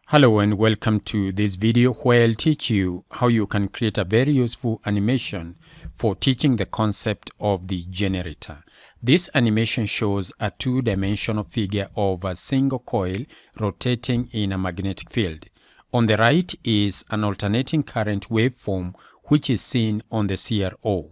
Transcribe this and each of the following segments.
Hello and welcome to this video where I'll teach you how you can create a very useful animation for teaching the concept of the generator. This animation shows a two-dimensional figure of a single coil rotating in a magnetic field. On the right is an alternating current waveform which is seen on the CRO.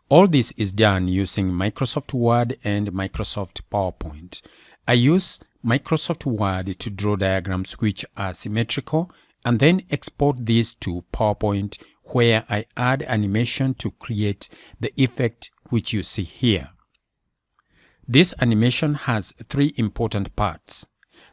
All this is done using Microsoft Word and Microsoft PowerPoint. I use Microsoft Word to draw diagrams which are symmetrical and then export these to PowerPoint where I add animation to create the effect which you see here. This animation has three important parts: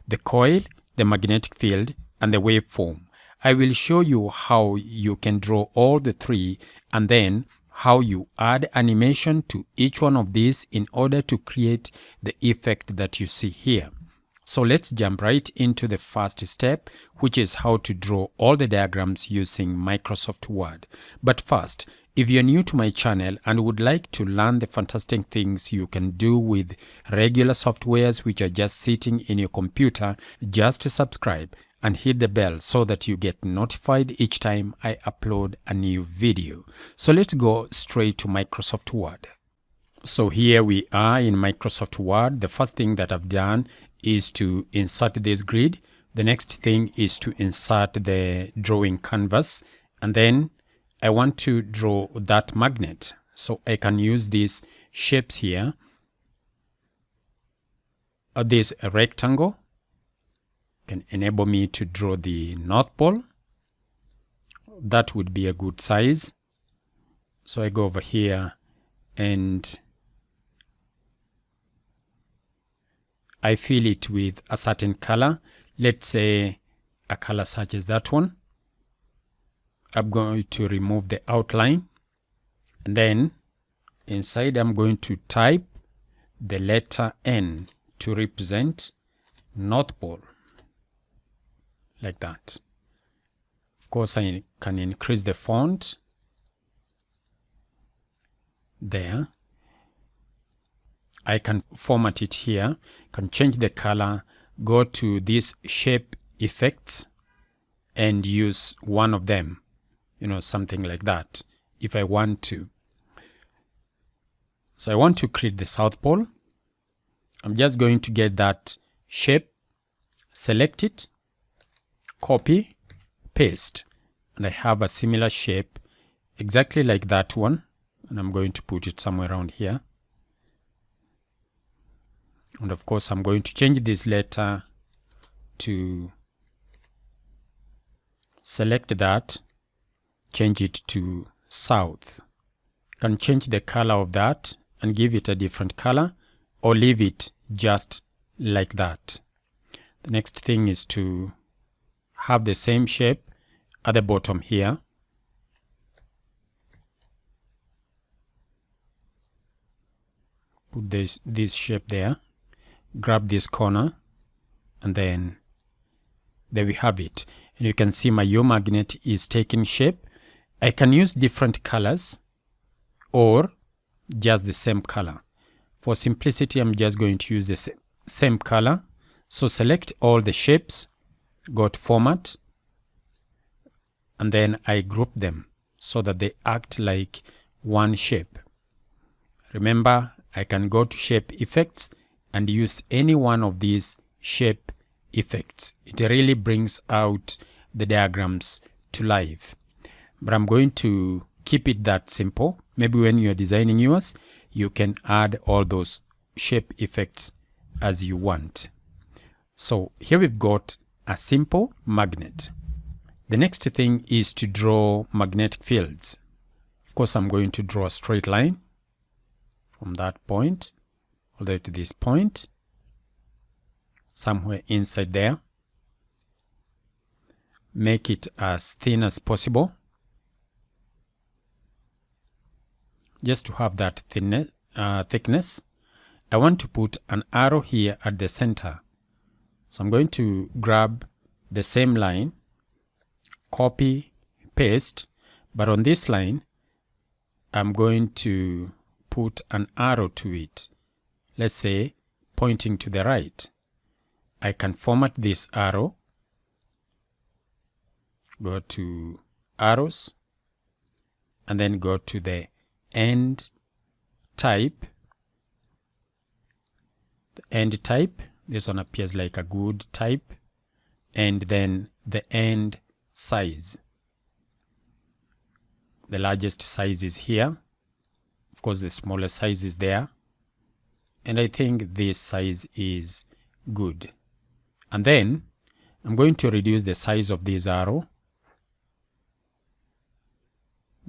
the coil, the magnetic field, and the waveform. I will show you how you can draw all the three and then how you add animation to each one of these in order to create the effect that you see here. So let's jump right into the first step, which is how to draw all the diagrams using Microsoft Word. But first, if you're new to my channel and would like to learn the fantastic things you can do with regular softwares which are just sitting in your computer, just subscribe and hit the bell so that you get notified each time I upload a new video. So let's go straight to Microsoft Word. So here we are in Microsoft Word. The first thing that I've done is to insert this grid. The next thing is to insert the drawing canvas, and then I want to draw that magnet. So I can use these shapes here. This rectangle can enable me to draw the North Pole. That would be a good size. So I go over here and I fill it with a certain color. Let's say a color such as that one. I'm going to remove the outline, and then inside I'm going to type the letter N to represent North Pole, like that. Of course, I can increase the font there. I can format it here, can change the color, go to this shape effects and use one of them, something like that if I want to. So I want to create the South Pole. I'm just going to get that shape, select it, copy, paste, and I have a similar shape exactly like that one, and I'm going to put it somewhere around here. And of course, I'm going to change this letter to select that, change it to south. Can change the color of that and give it a different color, or leave it just like that. The next thing is to have the same shape at the bottom here. Put this shape there. Grab this corner, and then there we have it. And you can see my U magnet is taking shape. I can use different colors or just the same color. For simplicity, I'm just going to use the same color. So select all the shapes, go to format, and then I group them so that they act like one shape. Remember, I can go to shape effects and use any one of these shape effects. It really brings out the diagrams to life. But I'm going to keep it that simple. Maybe when you're designing yours, you can add all those shape effects as you want. So here we've got a simple magnet. The next thing is to draw magnetic fields. Of course, I'm going to draw a straight line from that point all the way to this point, somewhere inside there. Make it as thin as possible, just to have that thickness. I want to put an arrow here at the center. So I'm going to grab the same line, copy, paste, but on this line, I'm going to put an arrow to it. Let's say pointing to the right. I can format this arrow go to arrows, and then go to the end type. The end type, this one appears like a good type, and then the end size. The largest size is here. Of course, the smallest size is there. And I think this size is good. And then I'm going to reduce the size of this arrow.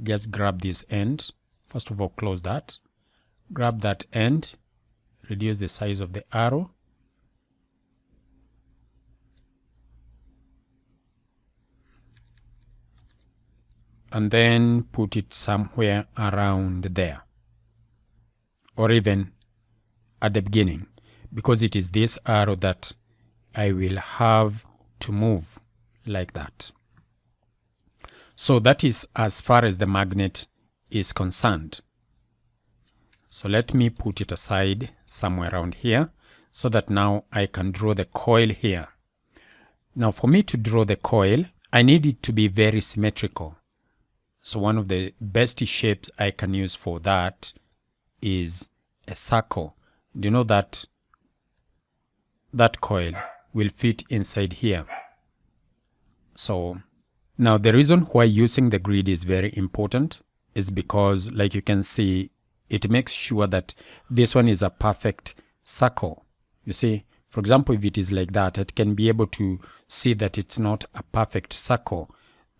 Just grab this end. First of all, close that. Grab that end. Reduce the size of the arrow. And then put it somewhere around there. Or even at the beginning, because it is this arrow that I will have to move like that. So that is as far as the magnet is concerned. So let me put it aside somewhere around here so that now I can draw the coil here. Now for me to draw the coil, I need it to be very symmetrical. So one of the best shapes I can use for that is a circle. You know that coil will fit inside here. So now the reason why using the grid is very important is because, like you can see, it makes sure that this one is a perfect circle. You see, for example, if it is like that, it can be able to see that it's not a perfect circle.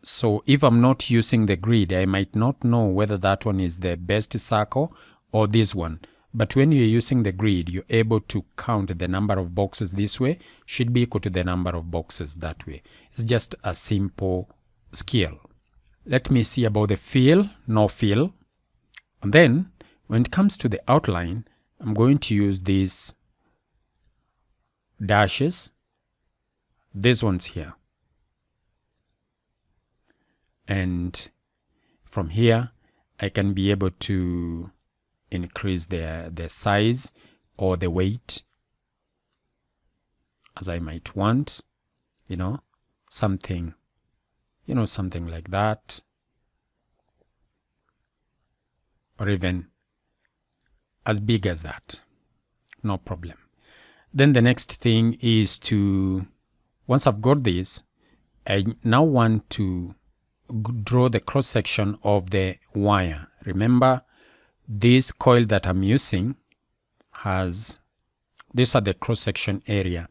So if I'm not using the grid, I might not know whether that one is the best circle or this one. But when you're using the grid, you're able to count the number of boxes this way should be equal to the number of boxes that way. It's just a simple skill. Let me see about the fill, no fill. And then when it comes to the outline, I'm going to use these dashes, these ones here. And from here, I can be able to increase the size or the weight as I might want, something like that, or even as big as that, no problem. Then the next thing is to, once I've got this, I now want to draw the cross section of the wire. Remember, this coil that I'm using has, these are the cross section area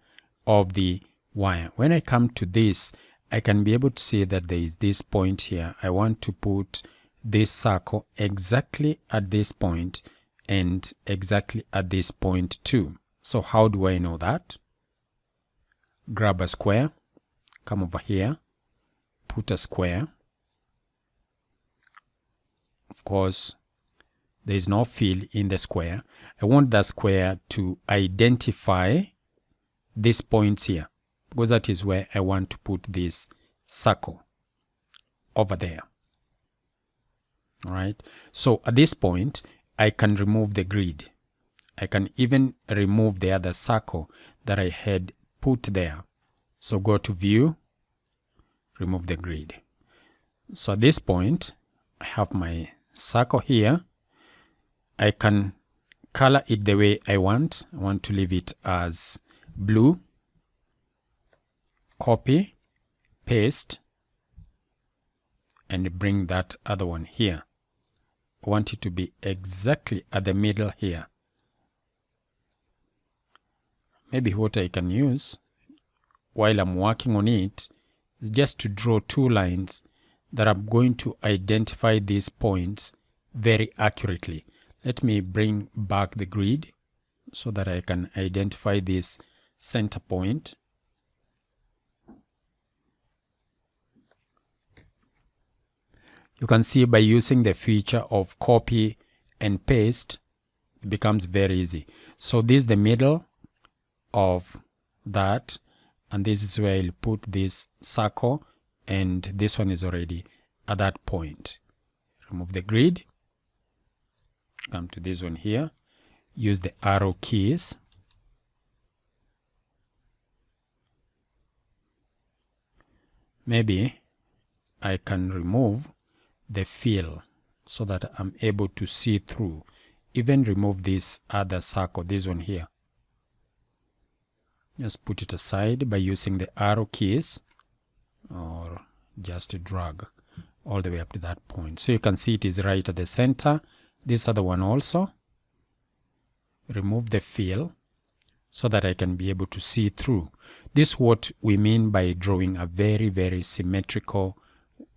of the wire. When I come to this, I can be able to see that there is this point here. I want to put this circle exactly at this point and exactly at this point too. So how do I know that? Grab a square, come over here, put a square. Of course, there is no fill in the square. I want that square to identify these points here, because that is where I want to put this circle over there. All right. So at this point, I can remove the grid. I can even remove the other circle that I had put there. So go to View, remove the grid. So at this point, I have my circle here. I can color it the way I want. I want to leave it as blue. Copy, paste, and bring that other one here. I want it to be exactly at the middle here. Maybe what I can use while I'm working on it is just to draw two lines that I'm going to identify these points very accurately. Let me bring back the grid so that I can identify this center point. You can see by using the feature of copy and paste, it becomes very easy. So this is the middle of that, and this is where I'll put this circle, and this one is already at that point. Remove the grid, come to this one here, use the arrow keys, maybe I can remove the fill so that I'm able to see through. Even remove this other circle, this one here. Just put it aside by using the arrow keys, or just drag all the way up to that point. So you can see it is right at the center. This other one also. Remove the fill so that I can be able to see through. This is what we mean by drawing a very, very symmetrical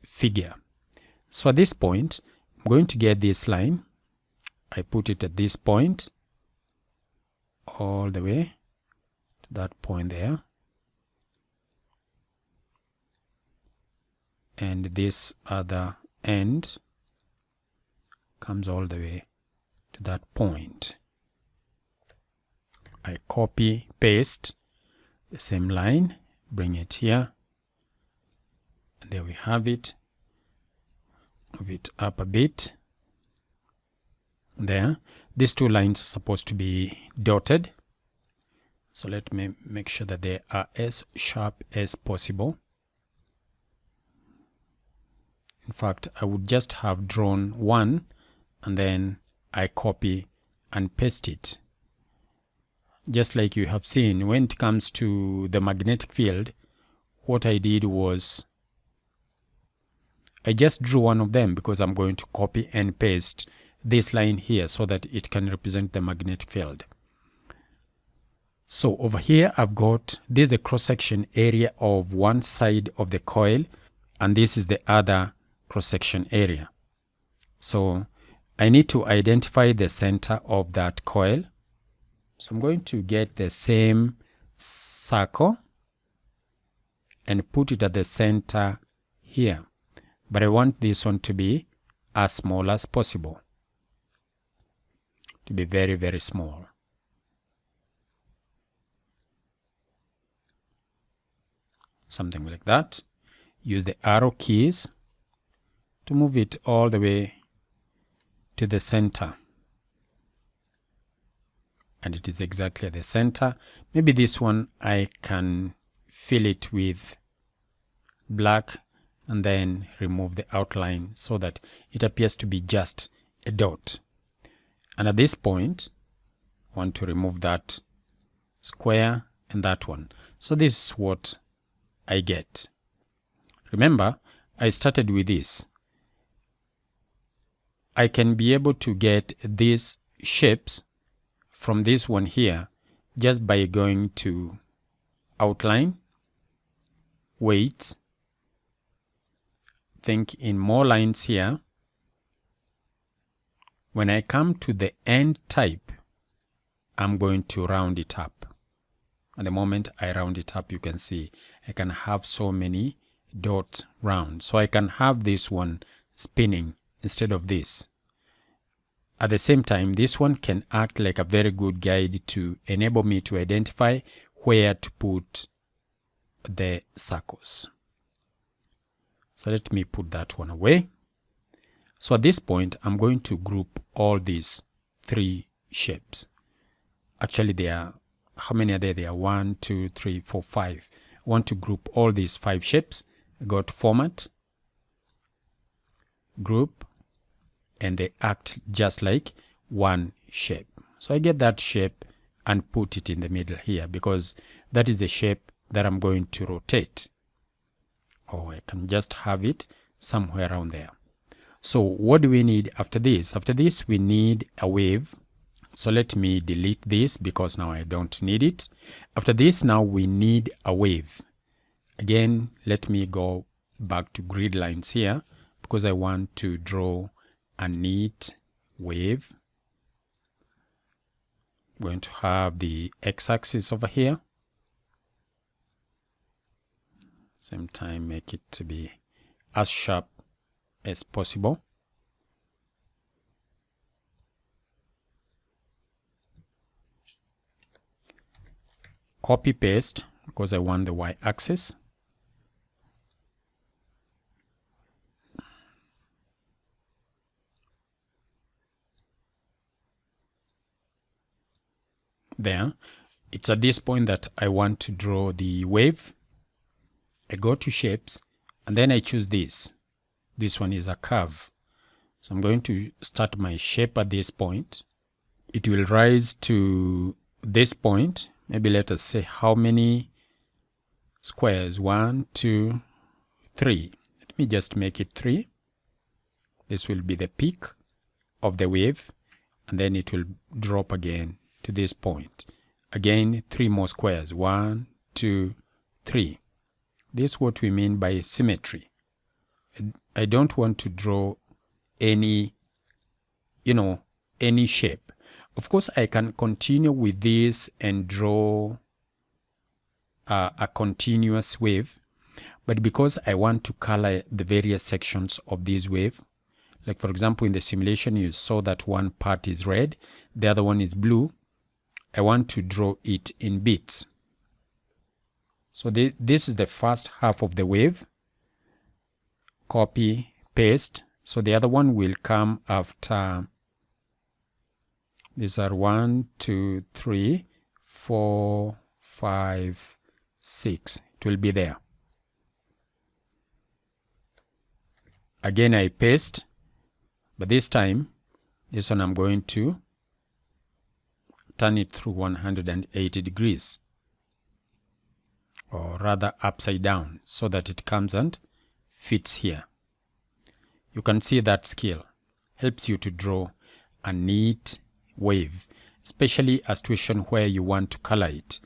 figure. So at this point, I'm going to get this line. I put it at this point, all the way to that point there. And this other end comes all the way to that point. I copy, paste the same line, bring it here, and there we have it. Move it up a bit. There. These two lines are supposed to be dotted. So let me make sure that they are as sharp as possible. In fact, I would just have drawn one and then I copy and paste it. Just like you have seen, when it comes to the magnetic field, what I did was I just drew one of them because I'm going to copy and paste this line here so that it can represent the magnetic field. So over here I've got, this is the cross-section area of one side of the coil, and this is the other cross-section area. So I need to identify the center of that coil. So I'm going to get the same circle and put it at the center here. But I want this one to be as small as possible. To be very, very small. Something like that. Use the arrow keys to move it all the way to the center. And it is exactly at the center. Maybe this one I can fill it with black and then remove the outline so that it appears to be just a dot. And at this point, I want to remove that square and that one. So this is what I get. Remember, I started with this. I can be able to get these shapes from this one here just by going to outline, weights, think in more lines here. When I come to the end type, I'm going to round it up. At the moment I round it up, you can see I can have so many dots round. So I can have this one spinning instead of this. At the same time, this one can act like a very good guide to enable me to identify where to put the circles. So let me put that one away. So at this point, I'm going to group all these three shapes. Actually, there are, how many are there? There are 1, 2, 3, 4, 5. I want to group all these 5 shapes. I go to Format, Group, and they act just like one shape. So I get that shape and put it in the middle here because that is the shape that I'm going to rotate. Or I can just have it somewhere around there. So what do we need after this? After this, we need a wave. So let me delete this because now I don't need it. After this, now we need a wave. Again, let me go back to grid lines here because I want to draw a neat wave. I'm going to have the x-axis over here. Same time, make it to be as sharp as possible. Copy paste because I want the y-axis. There, it's at this point that I want to draw the wave. I go to shapes and then I choose this. This one is a curve. So I'm going to start my shape at this point. It will rise to this point. Maybe let us say how many squares? 1, 2, 3. Let me just make it 3. This will be the peak of the wave, and then it will drop again to this point. Again, 3 more squares. 1, 2, 3. This is what we mean by symmetry. I don't want to draw any, any shape. Of course, I can continue with this and draw a continuous wave, but because I want to color the various sections of this wave, like for example in the simulation you saw that one part is red, the other one is blue, I want to draw it in bits. So this is the first half of the wave. Copy, paste. So the other one will come after. These are 1, 2, 3, 4, 5, 6. It will be there. Again I paste, but this time this one I'm going to turn it through 180 degrees, or rather upside down, so that it comes and fits here. You can see that skill helps you to draw a neat wave, especially a situation where you want to color it.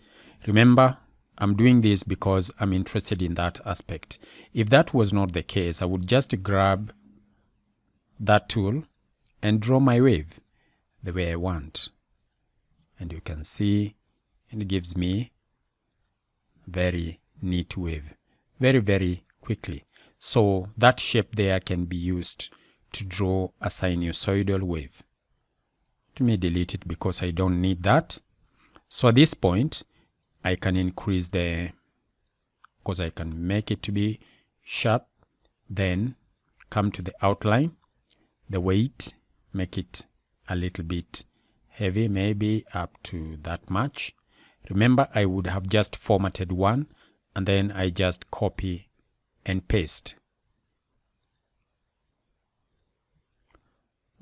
Remember, I'm doing this because I'm interested in that aspect. If that was not the case, I would just grab that tool and draw my wave the way I want. And you can see it gives me very neat wave very, very quickly. So that shape there can be used to draw a sinusoidal wave. Let me delete it because I don't need that. So at this point, I can increase because I can make it to be sharp, then come to the outline, the weight, make it a little bit heavy, maybe up to that much. Remember, I would have just formatted one, and then I just copy and paste.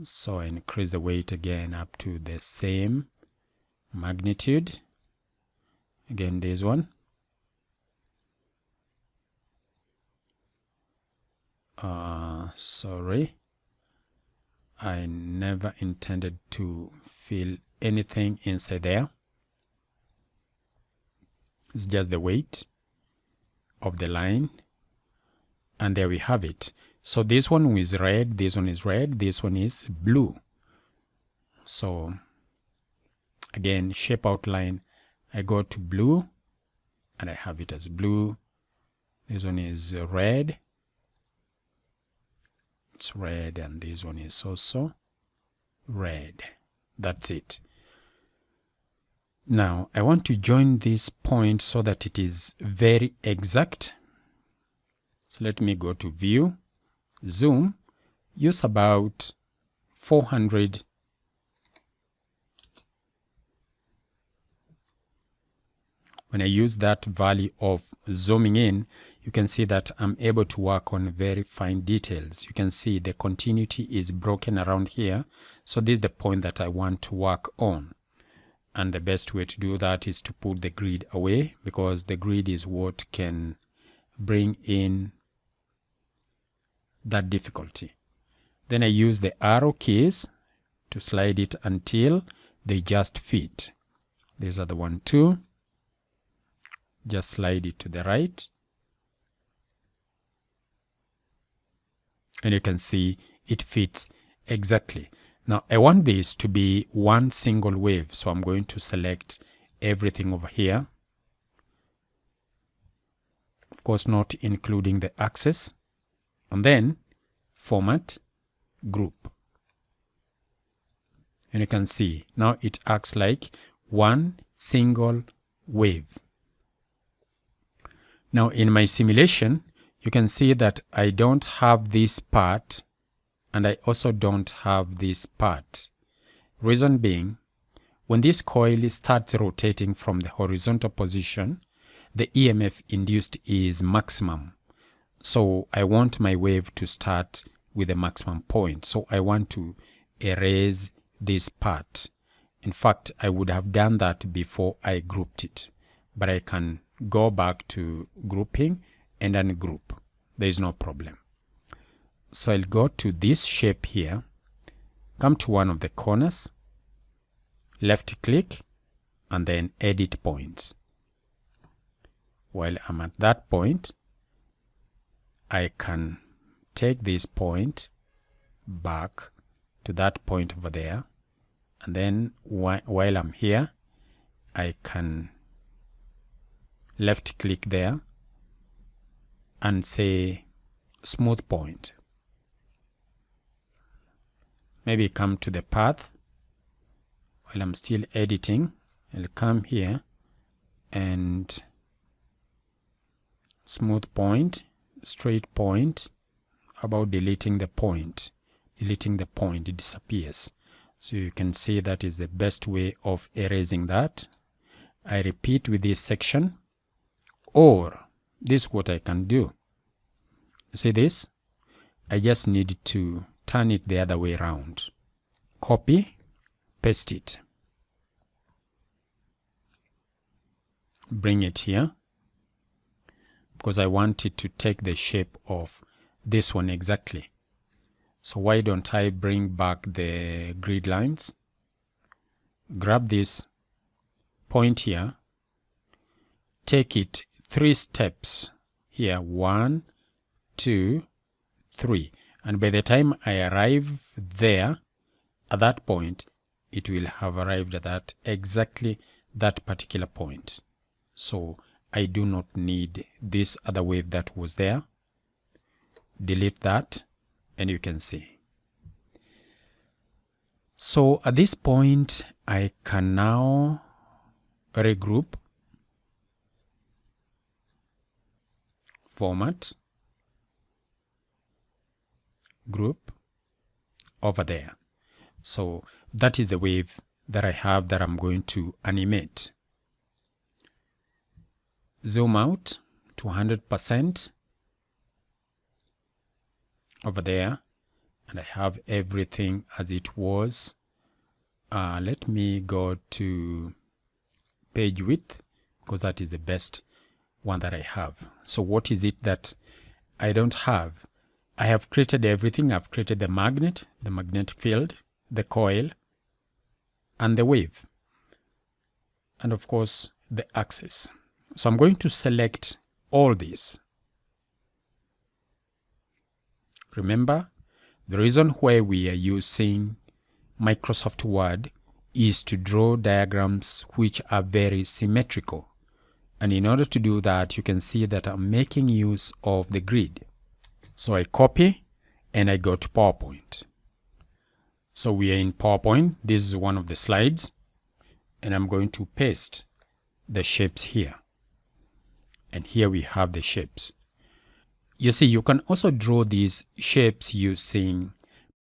So I increase the weight again up to the same magnitude. Again, this one. Sorry. I never intended to fill anything inside there. It's just the weight of the line. And there we have it. So this one is red, this one is red, this one is blue. So again, shape outline, I go to blue and I have it as blue. This one is red. It's red, and this one is also red. That's it. Now I want to join this point so that it is very exact. So let me go to view, zoom, use about 400. When I use that value of zooming in, you can see that I'm able to work on very fine details. You can see the continuity is broken around here. So this is the point that I want to work on. And the best way to do that is to put the grid away, because the grid is what can bring in that difficulty. Then I use the arrow keys to slide it until they just fit. These are the 1, 2. Just slide it to the right. And you can see it fits exactly. Now I want this to be one single wave, so I'm going to select everything over here. Of course, not including the axis. And then format, group. And you can see now it acts like one single wave. Now in my simulation, you can see that I don't have this part, and I also don't have this part. Reason being, when this coil starts rotating from the horizontal position, the EMF induced is maximum. So I want my wave to start with the maximum point. So I want to erase this part. In fact, I would have done that before I grouped it, but I can go back to grouping and ungroup. There is no problem. So I'll go to this shape here, come to one of the corners, left click, and then edit points. While I'm at that point, I can take this point back to that point over there, and then while I'm here, I can left click there and say smooth point. Maybe come to the path. While I'm still editing, I'll come here and smooth point, straight point. About deleting the point. Deleting the point, it disappears. So you can see that is the best way of erasing that. I repeat with this section, or this is what I can do. See this? I just need to turn it the other way around. Copy, paste it. Bring it here, because I want it to take the shape of this one exactly. So why don't I bring back the grid lines? Grab this point here, take it 3 steps here, 1, 2, 3. And by the time I arrive there, at that point, it will have arrived at that exactly that particular point. So I do not need this other wave that was there. Delete that, and you can see. So at this point, I can now regroup, format, group over there. So that is the wave that I have that I'm going to animate. Zoom out to 100% over there, and I have everything as it was. Let me go to page width, because that is the best one that I have. So what is it that I don't have? I have created everything. I've created the magnet, the magnetic field, the coil, and the wave, and of course the axis. So I'm going to select all these. Remember, the reason why we are using Microsoft Word is to draw diagrams which are very symmetrical. And in order to do that, you can see that I'm making use of the grid. So I copy and I go to PowerPoint. So we are in PowerPoint. This is one of the slides, and I'm going to paste the shapes here. And here we have the shapes. You see, you can also draw these shapes using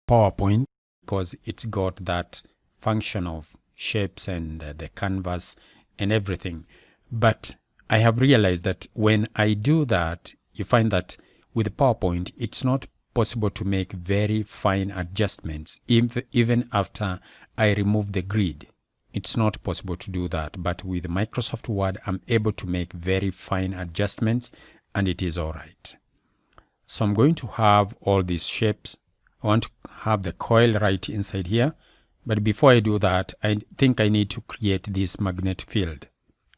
PowerPoint, because it's got that function of shapes and the canvas and everything. But I have realized that when I do that, you find that with PowerPoint, it's not possible to make very fine adjustments. Even after I remove the grid, it's not possible to do that. But with Microsoft Word, I'm able to make very fine adjustments, and it is all right. So I'm going to have all these shapes. I want to have the coil right inside here. But before I do that, I think I need to create this magnetic field.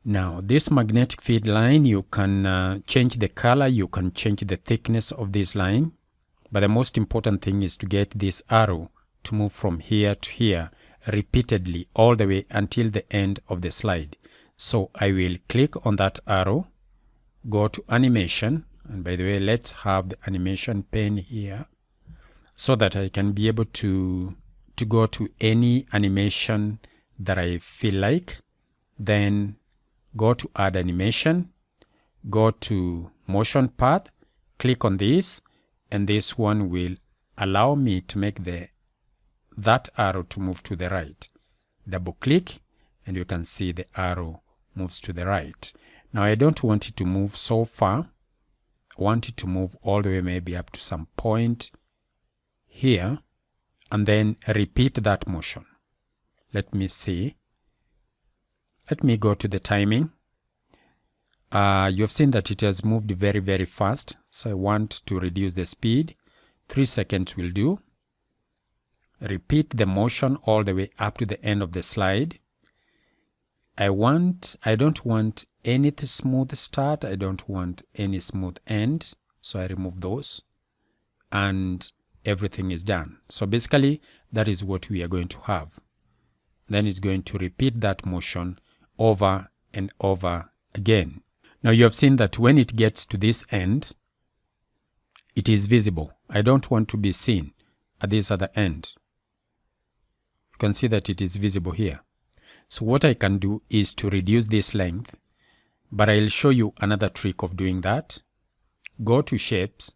Now, this magnetic field line, you can change the color, you can change the thickness of this line. But the most important thing is to get this arrow to move from here to here repeatedly all the way until the end of the slide. So I will click on that arrow, go to animation, and by the way, let's have the animation pane here so that I can be able to go to any animation that I feel like. Then go to add animation, go to motion path, click on this, and this one will allow me to make that arrow to move to the right. Double click, and you can see the arrow moves to the right. Now I don't want it to move so far. I want it to move all the way maybe up to some point here, and then repeat that motion. Let me see. Let me go to the timing. You've seen that it has moved very, very fast. So I want to reduce the speed. 3 seconds will do. Repeat the motion all the way up to the end of the slide. I don't want any smooth start. I don't want any smooth end. So I remove those and everything is done. So basically that is what we are going to have. Then it's going to repeat that motion over and over again. Now you have seen that when it gets to this end, it is visible. I don't want to be seen at this other end. You can see that it is visible here. So what I can do is to reduce this length, but I'll show you another trick of doing that. Go to shapes,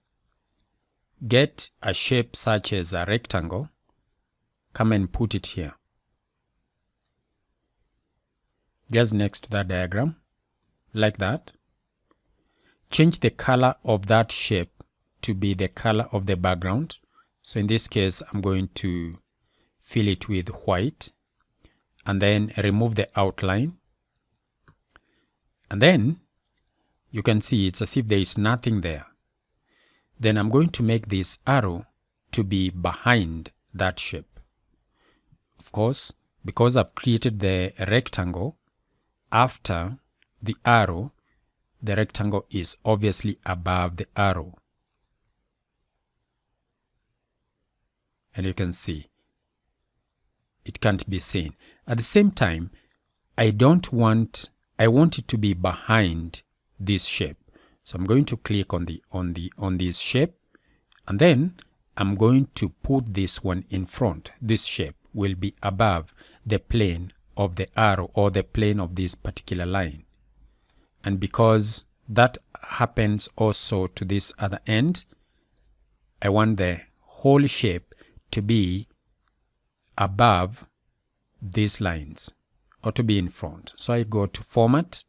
get a shape such as a rectangle, come and put it here. Just next to that diagram, like that. Change the color of that shape to be the color of the background. So in this case, I'm going to fill it with white and then remove the outline. And then you can see it's as if there is nothing there. Then I'm going to make this arrow to be behind that shape. Of course, because I've created the rectangle, after the arrow, the rectangle is obviously above the arrow. And you can see it can't be seen. At the same time, I want it to be behind this shape. So I'm going to click on this shape, and then I'm going to put this one in front. This shape will be above the plane of the arrow or the plane of this particular line. And because that happens also to this other end, I want the whole shape to be above these lines or to be in front. So I go to Format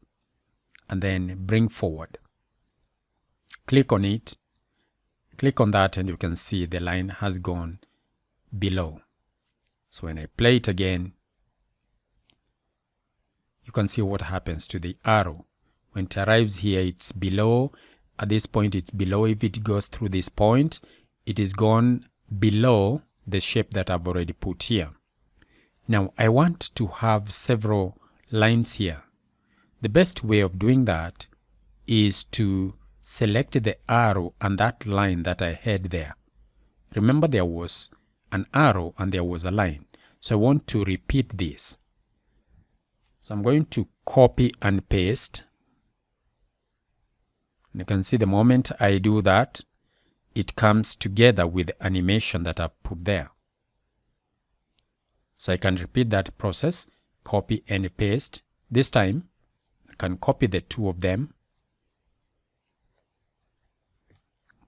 and then Bring Forward. Click on it, click on that, and you can see the line has gone below. So when I play it again, you can see what happens to the arrow. When it arrives here, it's below. At this point, it's below. If it goes through this point, it is gone below the shape that I've already put here. Now, I want to have several lines here. The best way of doing that is to select the arrow and that line that I had there. Remember, there was an arrow and there was a line. So I want to repeat this. So I'm going to copy and paste. And you can see the moment I do that, it comes together with the animation that I've put there. So I can repeat that process, copy and paste. This time, I can copy the two of them,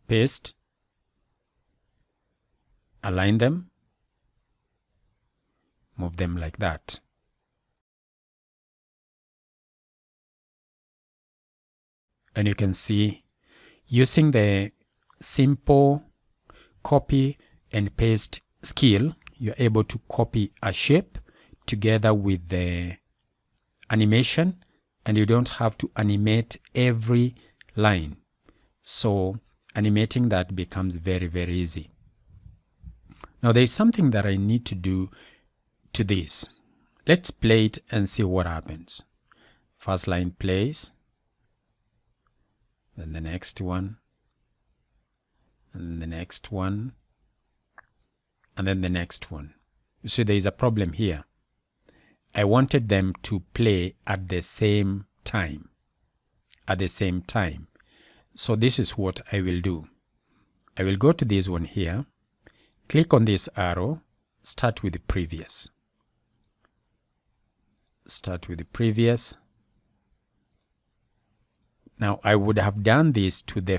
paste, align them, move them like that. And you can see, using the simple copy and paste skill, you're able to copy a shape together with the animation, and you don't have to animate every line. So animating that becomes very, very easy. Now there is something that I need to do to this. Let's play it and see what happens. First line plays, then the next one, and the next one, and then the next one. You see, there is a problem here. I wanted them to play at the same time. So this is what I will do. I will go to this one here, click on this arrow, start with the previous. Start with the previous. Now I would have done this to the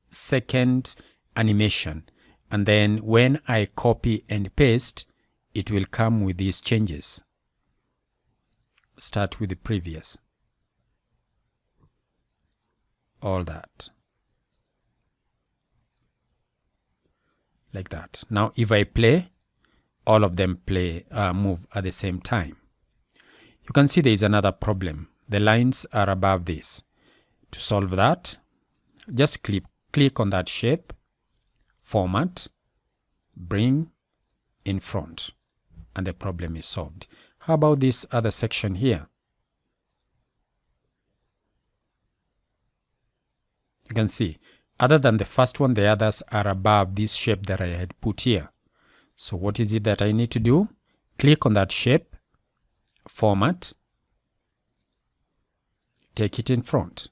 second animation, and then when I copy and paste, it will come with these changes. Start with the previous. all that. Like that. Now if I play, all of them move at the same time. You can see there is another problem. The lines are above this. To solve that, just click on that shape, format, bring in front, and the problem is solved. How about this other section here? You can see, other than the first one, the others are above this shape that I had put here. So what is it that I need to do? Click on that shape, format, take it in front.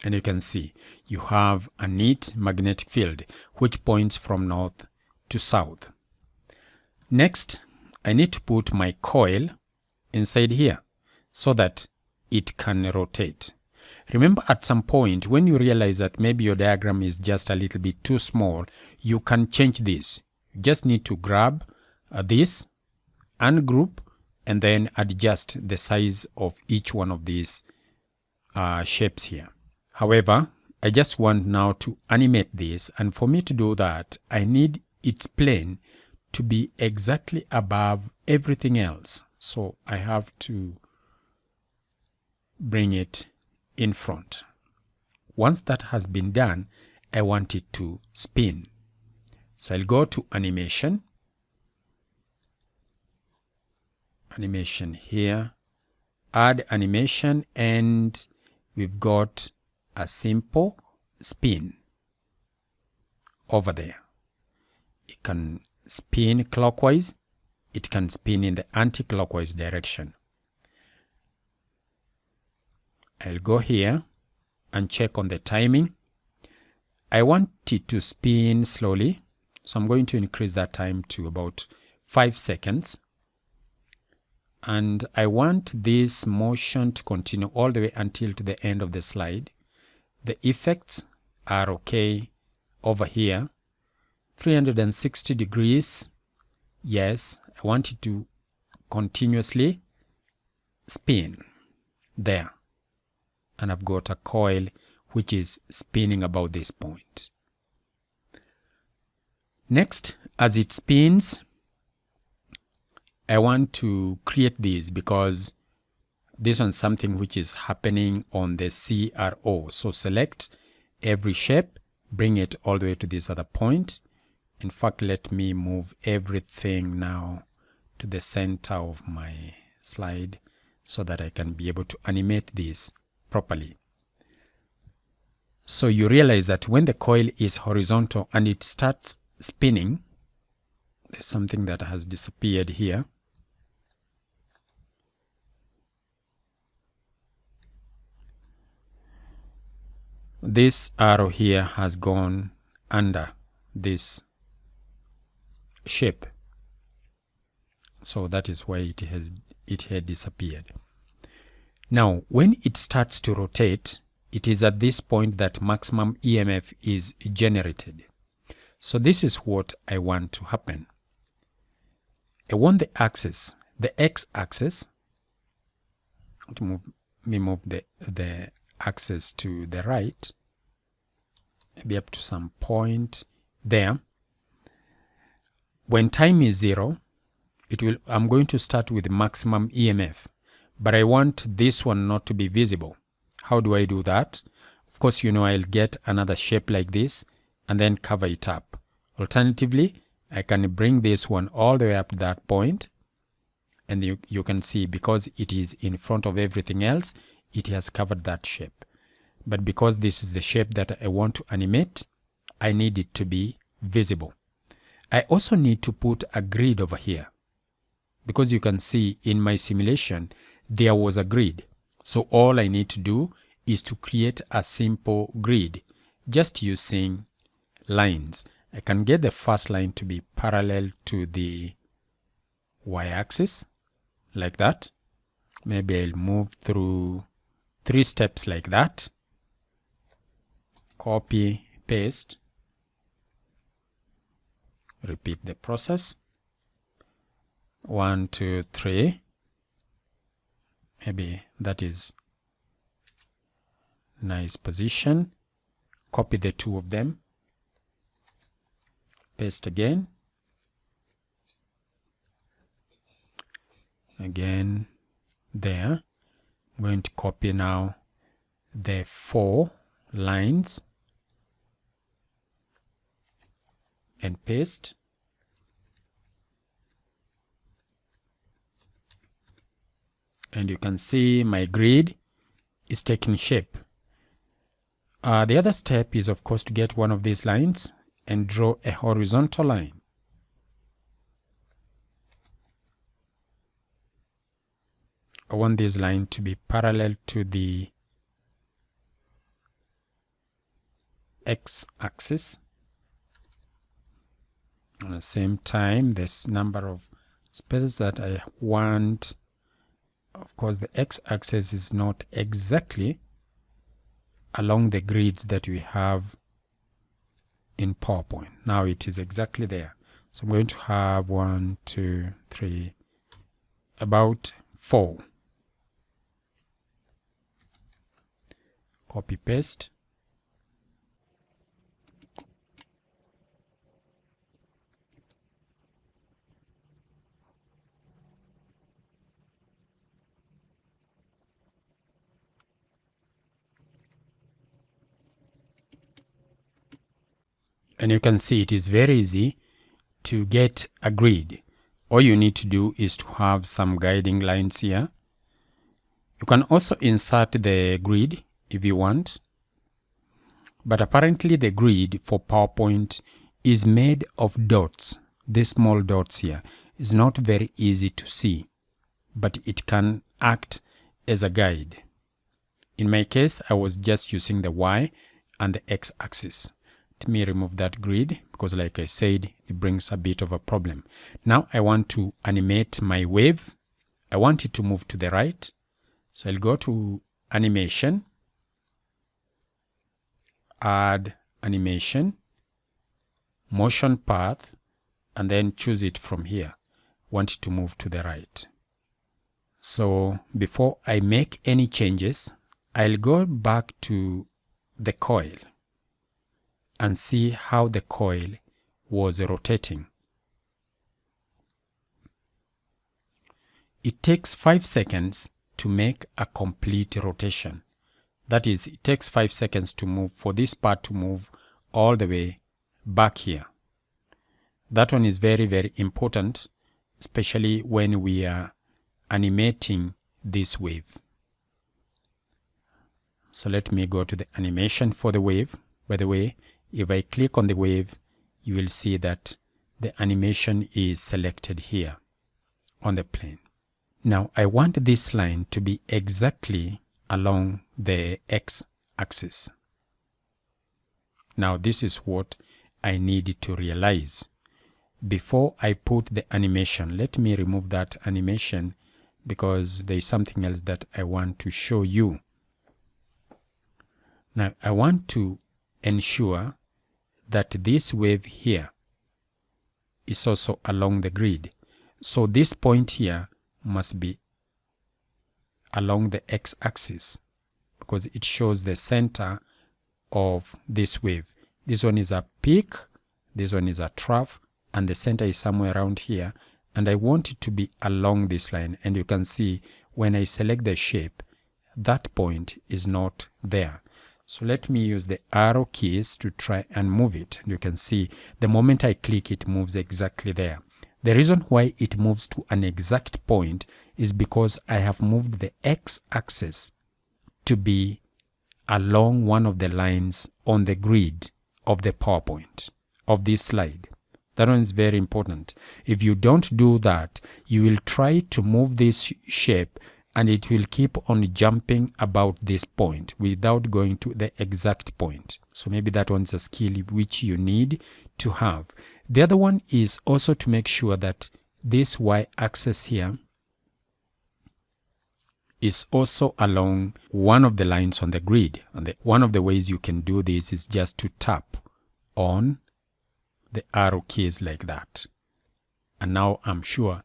And you can see you have a neat magnetic field which points from north to south. Next, I need to put my coil inside here so that it can rotate. Remember, at some point when you realize that maybe your diagram is just a little bit too small, you can change this. You just need to grab this, ungroup, and then adjust the size of each one of these shapes here. However, I just want now to animate this, and for me to do that, I need its plane to be exactly above everything else. So I have to bring it in front. Once that has been done, I want it to spin. So I'll go to animation, animation here, add animation, and we've got a simple spin over there. It can spin clockwise, it can spin in the anti-clockwise direction. I'll go here and check on the timing. I want it to spin slowly, so I'm going to increase that time to about 5 seconds. And I want this motion to continue all the way until to the end of the slide. The effects are okay over here. 360 degrees. Yes, I want it to continuously spin there. And I've got a coil which is spinning about this point. Next, as it spins, I want to create this because this one's something which is happening on the CRO. So select every shape, bring it all the way to this other point. In fact, let me move everything now to the center of my slide so that I can be able to animate this properly. So you realize that when the coil is horizontal and it starts spinning, there's something that has disappeared here. This arrow here has gone under this shape. So that is why it had disappeared. Now, when it starts to rotate, it is at this point that maximum EMF is generated. So this is what I want to happen. I want the axis, the x-axis, to move the axis to the right, maybe up to some point there. When time is 0, I'm going to start with maximum EMF, but I want this one not to be visible. How do I do that? Of course, you know, I'll get another shape like this and then cover it up. Alternatively, I can bring this one all the way up to that point, and you can see because it is in front of everything else, it has covered that shape. But because this is the shape that I want to animate, I need it to be visible. I also need to put a grid over here, because you can see in my simulation there was a grid. So all I need to do is to create a simple grid just using lines. I can get the first line to be parallel to the y-axis like that. Maybe I'll move through 3 steps like that. Copy, paste, repeat the process. 1, 2, 3. Maybe that is nice position. Copy the two of them, paste again, there. I'm going to copy now the 4 lines and paste. And you can see my grid is taking shape. The other step is, of course, to get one of these lines and draw a horizontal line. I want this line to be parallel to the x-axis. At the same time, this number of spaces that I want, of course, the x-axis is not exactly along the grids that we have in PowerPoint. Now it is exactly there. So I'm going to have 1, 2, 3, about 4. Copy paste. And you can see it is very easy to get a grid. All you need to do is to have some guiding lines here. You can also insert the grid if you want. But apparently the grid for PowerPoint is made of dots. These small dots here is not very easy to see, but it can act as a guide. In my case, I was just using the Y and the X axis. Let me remove that grid because, like I said, it brings a bit of a problem. Now I want to animate my wave. I want it to move to the right. So I'll go to Animation, Add Animation, Motion Path, and then choose it from here. I want it to move to the right. So before I make any changes, I'll go back to the coil and see how the coil was rotating. It takes 5 seconds to make a complete rotation. That is, it takes 5 seconds to move, for this part to move all the way back here. That one is very, very important, especially when we are animating this wave. So let me go to the animation for the wave. By the way, if I click on the wave, you will see that the animation is selected here on the plane. Now I want this line to be exactly along the x-axis. Now this is what I need to realize. Before I put the animation, let me remove that animation because there is something else that I want to show you. Now I want to ensure that this wave here is also along the grid. So this point here must be along the x-axis because it shows the center of this wave. This one is a peak, this one is a trough, and the center is somewhere around here. And I want it to be along this line. And you can see when I select the shape, that point is not there. So let me use the arrow keys to try and move it. You can see the moment I click, it moves exactly there. The reason why it moves to an exact point is because I have moved the x-axis to be along one of the lines on the grid of the PowerPoint of this slide. That one is very important. If you don't do that, you will try to move this shape and it will keep on jumping about this point without going to the exact point. So maybe that one's a skill which you need to have. The other one is also to make sure that this y-axis here is also along one of the lines on the grid. And one of the ways you can do this is just to tap on the arrow keys like that. And now I'm sure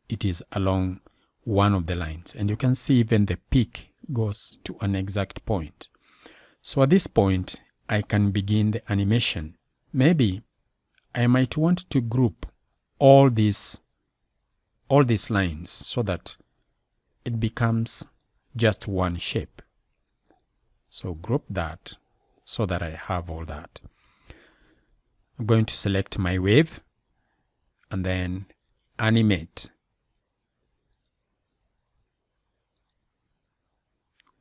it is along one of the lines. And you can see even the peak goes to an exact point. So at this point, I can begin the animation. Maybe I might want to group all these lines so that it becomes just one shape. So group that so that I have all that. I'm going to select my wave and then animate.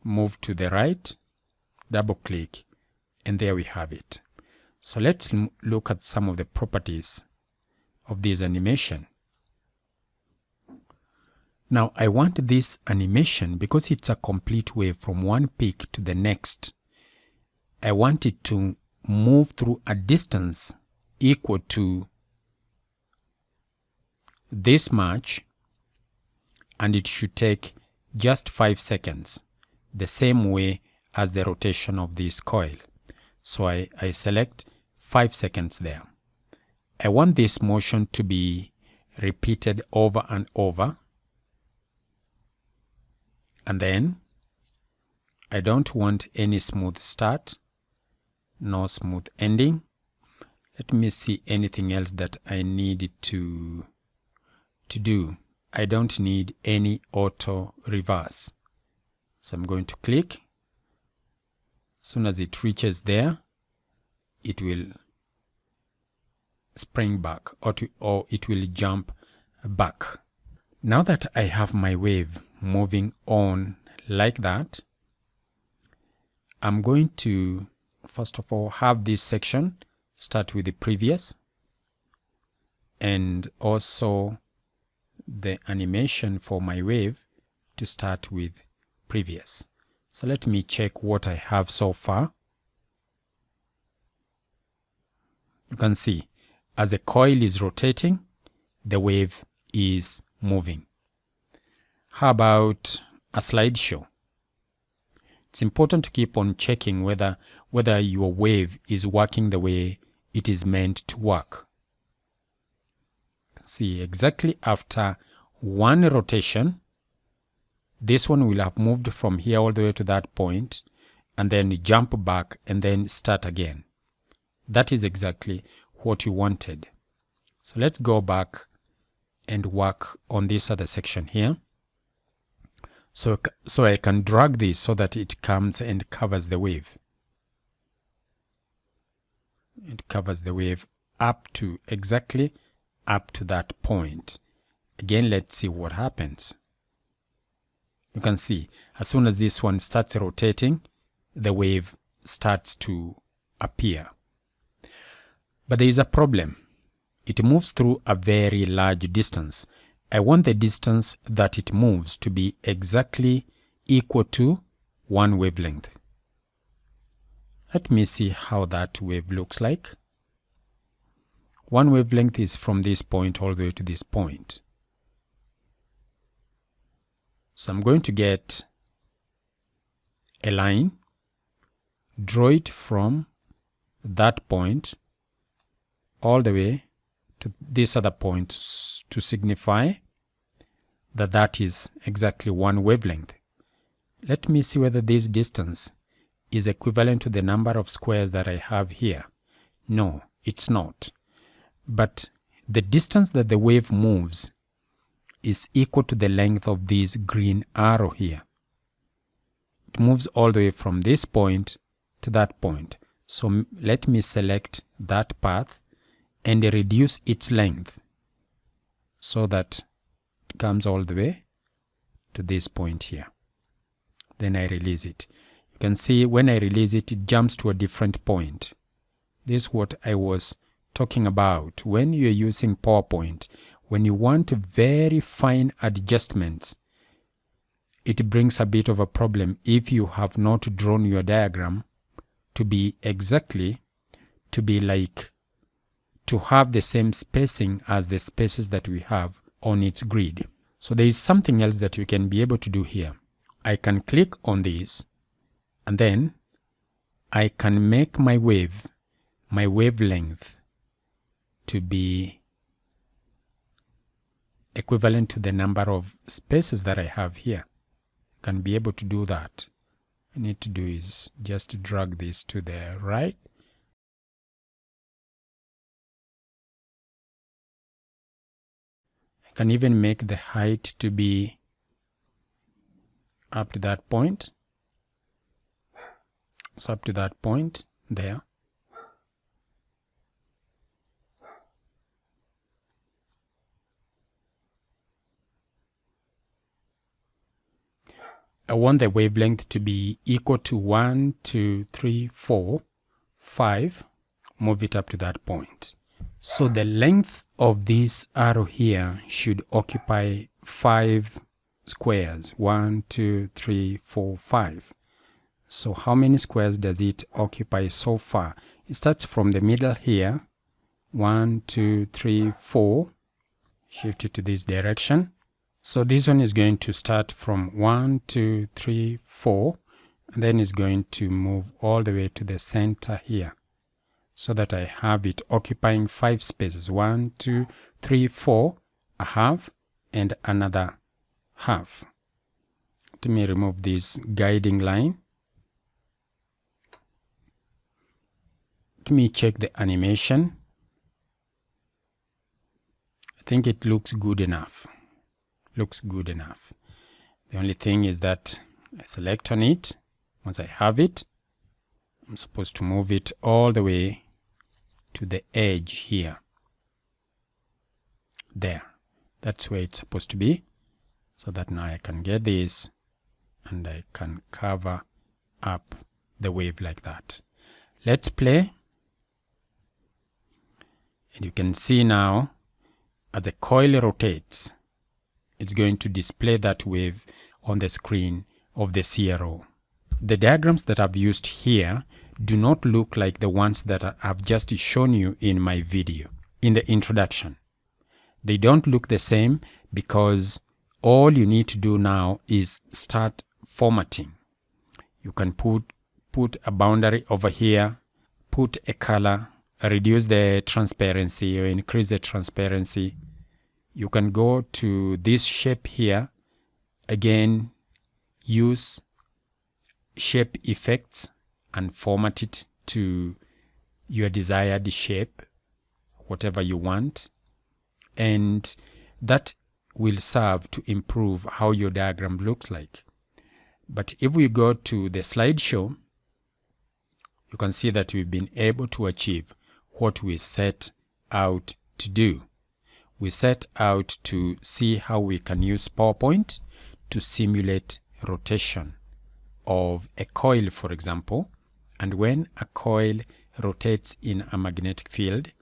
Move to the right, double click, and there we have it. So let's look at some of the properties of this animation. Now I want this animation, because it's a complete wave from one peak to the next, I want it to move through a distance equal to this much, and it should take just 5 seconds, the same way as the rotation of this coil. So I select 5 seconds there. I want this motion to be repeated over and over. And then I don't want any smooth start, no smooth ending. Let me see anything else that I need to do. I don't need any auto reverse. So I'm going to click. As soon as it reaches there, it will spring back or it will jump back. Now that I have my wave moving on like that, I'm going to first of all have this section start with the previous, and also the animation for my wave to start with previous. So let me check what I have so far. You can see as the coil is rotating, the wave is moving. How about a slideshow? It's important to keep on checking whether your wave is working the way it is meant to work. See, exactly after one rotation, this one will have moved from here all the way to that point, and then jump back and then start again. That is exactly what you wanted. So let's go back and work on this other section here. So I can drag this so that it comes and covers the wave. It covers the wave exactly up to that point. Again, let's see what happens. You can see as soon as this one starts rotating, the wave starts to appear. But there is a problem. It moves through a very large distance. I want the distance that it moves to be exactly equal to one wavelength. Let me see how that wave looks like. One wavelength is from this point all the way to this point. So I'm going to get a line, draw it from that point all the way to this other point to signify that that is exactly one wavelength. Let me see whether this distance is equivalent to the number of squares that I have here. No, it's not. But the distance that the wave moves is equal to the length of this green arrow here. It moves all the way from this point to that point. So let me select that path and reduce its length so that it comes all the way to this point here. Then I release it. You can see when I release it, it jumps to a different point. This is what I was talking about. When you're using PowerPoint, when you want very fine adjustments, it brings a bit of a problem if you have not drawn your diagram to be exactly, to have the same spacing as the spaces that we have on its grid. So there is something else that we can be able to do here. I can click on this, and then I can make my wavelength to be equivalent to the number of spaces that I have here. You can be able to do that. All you need to do is just drag this to the right. I can even make the height to be up to that point. So up to that point there. I want the wavelength to be equal to 1, 2, 3, 4, 5. Move it up to that point. So the length of this arrow here should occupy 5 squares. 1, 2, 3, 4, 5. So how many squares does it occupy so far? It starts from the middle here. 1, 2, 3, 4. Shift it to this direction. So this one is going to start from 1, 2, 3, 4, and then it's going to move all the way to the center here, so that I have it occupying 5 spaces. 1, 2, 3, 4, a half, and another half. Let me remove this guiding line. Let me check the animation. I think it looks good enough. Looks good enough. The only thing is that I select on it. Once I have it, I'm supposed to move it all the way to the edge here. There. That's where it's supposed to be. So that now I can get this and I can cover up the wave like that. Let's play. And you can see now as the coil rotates, it's going to display that wave on the screen of the CRO. The diagrams that I've used here do not look like the ones that I've just shown you in my video, in the introduction. They don't look the same because all you need to do now is start formatting. You can put a boundary over here, put a color, reduce the transparency or increase the transparency. You can go to this shape here. Again, use shape effects and format it to your desired shape, whatever you want. And that will serve to improve how your diagram looks like. But if we go to the slideshow, you can see that we've been able to achieve what we set out to do. We set out to see how we can use PowerPoint to simulate rotation of a coil, for example. And when a coil rotates in a magnetic field,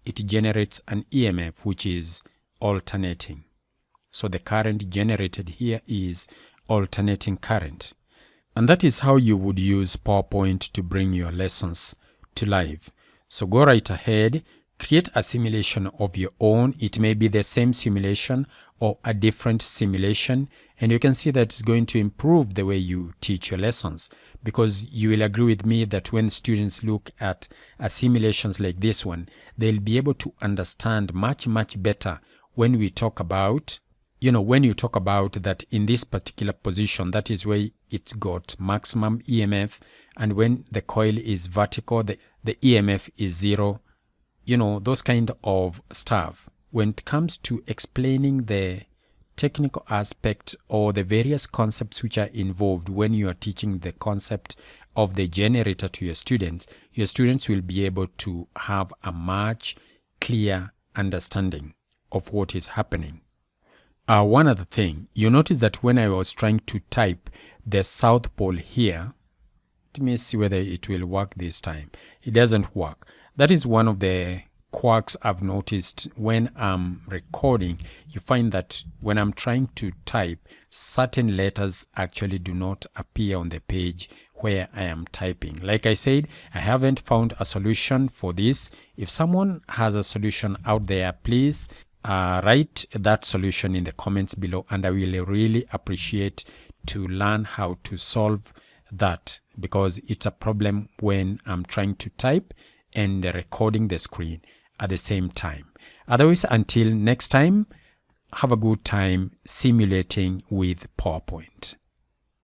it generates an EMF which is alternating. So the current generated here is alternating current. And that is how you would use PowerPoint to bring your lessons to life. So go right ahead. Create a simulation of your own. It may be the same simulation or a different simulation, and you can see that it's going to improve the way you teach your lessons, because you will agree with me that when students look at simulations like this one, they'll be able to understand much better when we talk about, when you talk about that in this particular position, that is where it's got maximum EMF, and when the coil is vertical, the EMF is 0. Those kind of stuff. When it comes to explaining the technical aspect or the various concepts which are involved when you are teaching the concept of the generator to your students will be able to have a much clear understanding of what is happening. One other thing, you notice that when I was trying to type the South Pole here, let me see whether it will work this time. It doesn't work. That is one of the quirks I've noticed when I'm recording. You find that when I'm trying to type, certain letters actually do not appear on the page where I am typing. Like I said, I haven't found a solution for this. If someone has a solution out there, please write that solution in the comments below, and I will really appreciate to learn how to solve that, because it's a problem when I'm trying to type and recording the screen at the same time. Otherwise, until next time, have a good time simulating with PowerPoint.